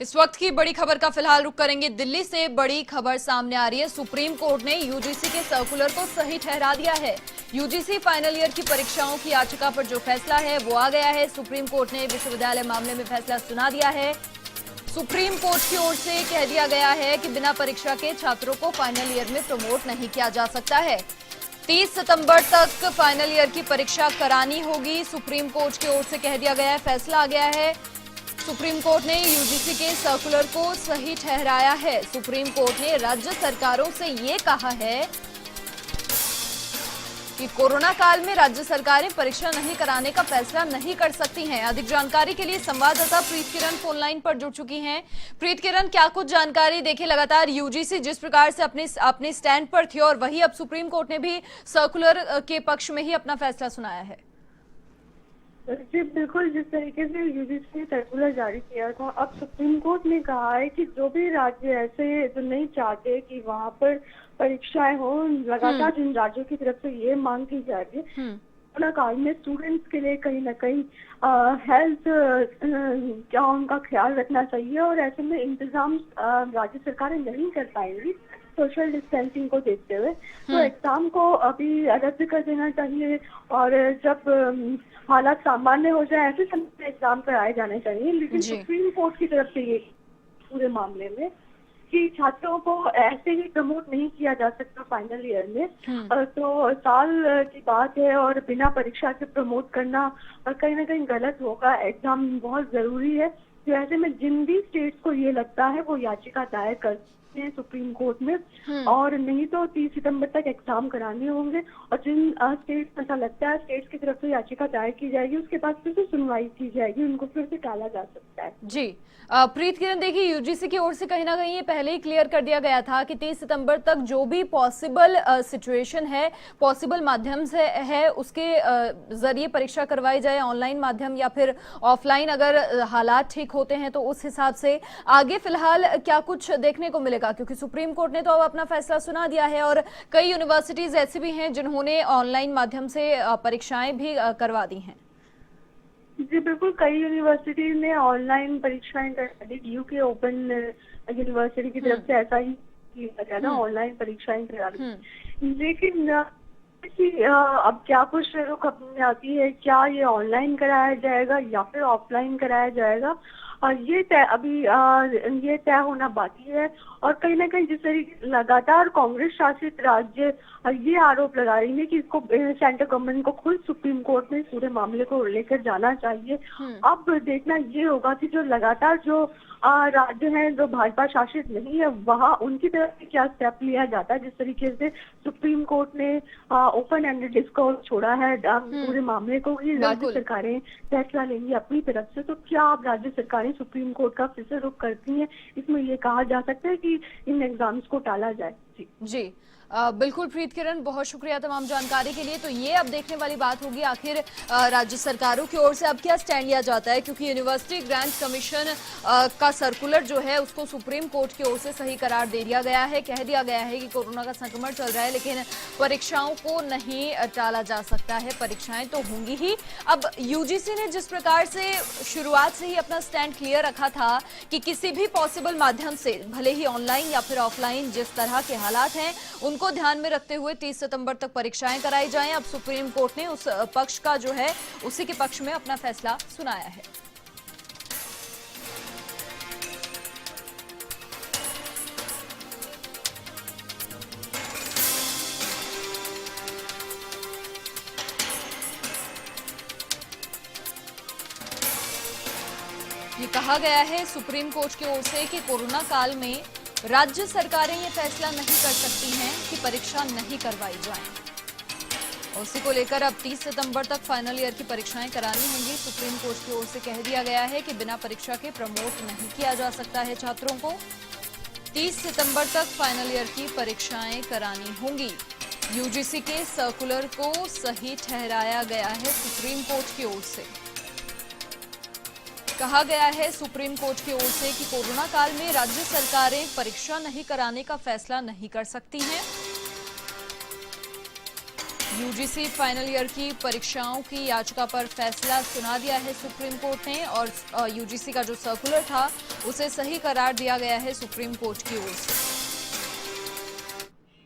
इस वक्त की बड़ी खबर का फिलहाल रुख करेंगे। दिल्ली से बड़ी खबर सामने आ रही है। सुप्रीम कोर्ट ने यूजीसी के सर्कुलर को सही ठहरा दिया है। यूजीसी फाइनल ईयर की परीक्षाओं की याचिका पर जो फैसला है वो आ गया है। सुप्रीम कोर्ट ने विश्वविद्यालय मामले में फैसला सुना दिया है। सुप्रीम कोर्ट की ओर से कह दिया गया है कि बिना परीक्षा के छात्रों को फाइनल ईयर में प्रमोट नहीं किया जा सकता है। 30 सितंबर तक फाइनल ईयर की परीक्षा करानी होगी। सुप्रीम कोर्ट की ओर से कह दिया गया है, फैसला आ गया है। सुप्रीम कोर्ट ने यूजीसी के सर्कुलर को सही ठहराया है। सुप्रीम कोर्ट ने राज्य सरकारों से ये कहा है कि कोरोना काल में राज्य सरकारें परीक्षा नहीं कराने का फैसला नहीं कर सकती हैं। अधिक जानकारी के लिए संवाददाता प्रीत किरण फोन लाइन पर जुड़ चुकी हैं। प्रीत किरण, क्या कुछ जानकारी? देखिए, लगातार यूजीसी जिस प्रकार से अपने स्टैंड पर थी और वही अब सुप्रीम कोर्ट ने भी सर्कुलर के पक्ष में ही अपना फैसला सुनाया है। जी बिल्कुल, जिस तरीके से यूजीसी ने सर्कुलर जारी किया था, अब सुप्रीम कोर्ट ने कहा है कि जो भी राज्य ऐसे जो नहीं चाहते कि वहाँ पर परीक्षाएं हो, लगातार जिन राज्यों की तरफ से ये मांग की जा रही है, कोरोना काल में स्टूडेंट्स के लिए कहीं ना कहीं हेल्थ क्या उनका ख्याल रखना चाहिए और ऐसे में इंतजाम राज्य सरकारें नहीं कर पाएंगी सोशल डिस्टेंसिंग को देखते हुए, तो एग्जाम को अभी रद्द कर देना चाहिए और जब हालात सामान्य हो जाए ऐसे समय में एग्जाम कराए जाने चाहिए। लेकिन सुप्रीम कोर्ट की तरफ से ये पूरे मामले में कि छात्रों को ऐसे ही प्रमोट नहीं किया जा सकता फाइनल ईयर में, तो साल की बात है और बिना परीक्षा के प्रमोट करना कहीं ना कहीं गलत होगा। एग्जाम बहुत जरूरी है। तो ऐसे में जिन भी स्टेट्स को ये लगता है वो याचिका दायर कर सुप्रीम कोर्ट में, और नहीं तो 30 सितंबर तक एग्जाम कराने होंगे और जिन स्टेट्स ऐसा लगता है स्टेट्स की तरफ से याचिका दायर की जाएगी, उसके बाद फिर से सुनवाई की जाएगी, उनको फिर से टाला जा सकता है। जी प्रीत किरण, देखिए, यूजीसी की ओर से कहीं ना कहीं ये पहले ही क्लियर कर दिया गया था कि 30 सितंबर तक जो भी पॉसिबल सिचुएशन है, पॉसिबल माध्यम से है, उसके जरिए परीक्षा करवाई जाए, ऑनलाइन माध्यम या फिर ऑफलाइन। अगर हालात ठीक होते हैं तो उस हिसाब से आगे फिलहाल क्या कुछ देखने को मिलेगा, क्योंकि सुप्रीम कोर्ट ने तो अब अपना फैसला सुना दिया है और कई यूनिवर्सिटीज ऐसी भी हैं जिन्होंने ऑनलाइन माध्यम से परीक्षाएं भी करवा दी हैं। जी बिल्कुल, कई यूनिवर्सिटी ने ऑनलाइन परीक्षाएं करा दी। यूके ओपन यूनिवर्सिटी की तरफ से ऐसा ही किया गया ना, ऑनलाइन परीक्षाएं करा दी। लेकिन अब क्या कुछ रुख अपने आती है, क्या ये ऑनलाइन कराया जाएगा या फिर ऑफलाइन कराया जाएगा, ये तय होना बाकी है। और कहीं ना कहीं जिस तरीके लगातार कांग्रेस शासित राज्य ये आरोप लगा रही है कि इसको सेंट्रल गवर्नमेंट को खुद सुप्रीम कोर्ट में पूरे मामले को लेकर जाना चाहिए। अब देखना ये होगा कि जो लगातार जो राज्य हैं जो भाजपा शासित नहीं है, वहाँ उनकी तरफ से क्या स्टेप लिया जाता है। जिस तरीके से सुप्रीम कोर्ट ने ओपन एंडेड डिस्कोर्स छोड़ा है पूरे मामले को, ही राज्य सरकारें फैसला लेंगी अपनी तरफ से। तो क्या अब राज्य सरकारें सुप्रीम कोर्ट का फिर से रुख करती हैं, इसमें ये कहा जा सकता है कि इन एग्जाम्स को टाला जाए। जी बिल्कुल प्रीत किरण, बहुत शुक्रिया तमाम जानकारी के लिए। तो ये अब देखने वाली बात होगी आखिर राज्य सरकारों की ओर से अब क्या स्टैंड लिया जाता है, क्योंकि यूनिवर्सिटी ग्रांट कमीशन का सर्कुलर जो है उसको सुप्रीम कोर्ट की ओर से सही करार दे दिया गया है। कह दिया गया है कि कोरोना का संक्रमण चल रहा है लेकिन परीक्षाओं को नहीं टाला जा सकता है, परीक्षाएं तो होंगी ही। अब यूजीसी ने जिस प्रकार से शुरुआत से ही अपना स्टैंड क्लियर रखा था कि किसी भी पॉसिबल माध्यम से, भले ही ऑनलाइन या फिर ऑफलाइन, जिस तरह के हालात हैं उनको ध्यान में रखते हुए 30 सितंबर तक परीक्षाएं कराई जाएं। अब सुप्रीम कोर्ट ने उस पक्ष का जो है उसी के पक्ष में अपना फैसला सुनाया है। ये कहा गया है सुप्रीम कोर्ट की ओर से कि कोरोना काल में राज्य सरकारें ये फैसला नहीं कर सकती हैं कि परीक्षा नहीं करवाई जाए। उसी को लेकर अब 30 सितंबर तक फाइनल ईयर की परीक्षाएं करानी होंगी। सुप्रीम कोर्ट की ओर से कह दिया गया है कि बिना परीक्षा के प्रमोट नहीं किया जा सकता है छात्रों को। 30 सितंबर तक फाइनल ईयर की परीक्षाएं करानी होंगी। यूजीसी के सर्कुलर को सही ठहराया गया है सुप्रीम कोर्ट की ओर से। कहा गया है सुप्रीम कोर्ट की ओर से कि कोरोना काल में राज्य सरकारें परीक्षा नहीं कराने का फैसला नहीं कर सकती हैं। यूजीसी फाइनल ईयर की परीक्षाओं की याचिका पर फैसला सुना दिया है सुप्रीम कोर्ट ने और यूजीसी का जो सर्कुलर था उसे सही करार दिया गया है सुप्रीम कोर्ट की ओर से।